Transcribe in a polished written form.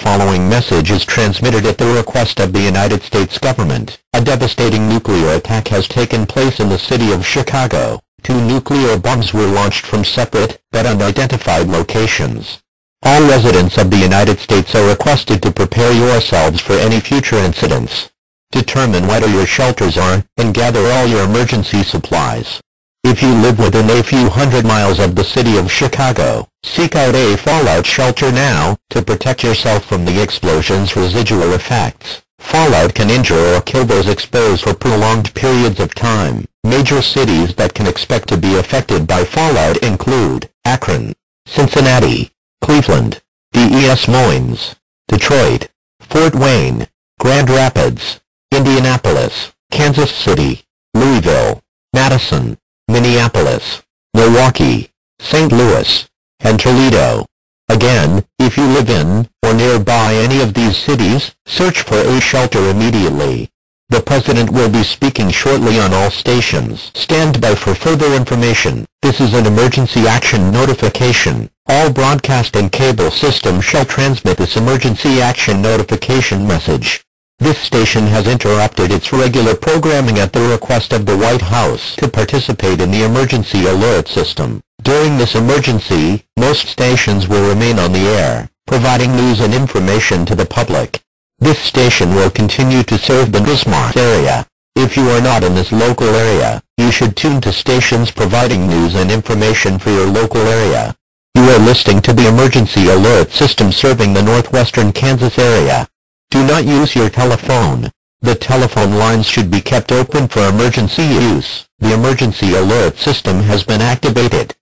following message is transmitted at the request of the United States government. A devastating nuclear attack has taken place in the city of Chicago. 2 nuclear bombs were launched from separate, but unidentified locations. All residents of the United States are requested to prepare yourselves for any future incidents. Determine where your shelters are, and gather all your emergency supplies. If you live within a few hundred miles of the city of Chicago, seek out a fallout shelter now, to protect yourself from the explosion's residual effects. Fallout can injure or kill those exposed for prolonged periods of time. Major cities that can expect to be affected by fallout include Akron, Cincinnati, Cleveland, Des Moines, Detroit, Fort Wayne, Grand Rapids, Indianapolis, Kansas City, Louisville, Madison, Minneapolis, Milwaukee, St. Louis, and Toledo. Again, if you live in, or nearby any of these cities, search for a shelter immediately. The President will be speaking shortly on all stations. Stand by for further information. This is an emergency action notification. All broadcast and cable systems shall transmit this emergency action notification message. This station has interrupted its regular programming at the request of the White House to participate in the emergency alert system. During this emergency, most stations will remain on the air, providing news and information to the public. This station will continue to serve the Bismarck area. If you are not in this local area, you should tune to stations providing news and information for your local area. You are listening to the emergency alert system serving the northwestern Kansas area. Do not use your telephone. The telephone lines should be kept open for emergency use. The emergency alert system has been activated.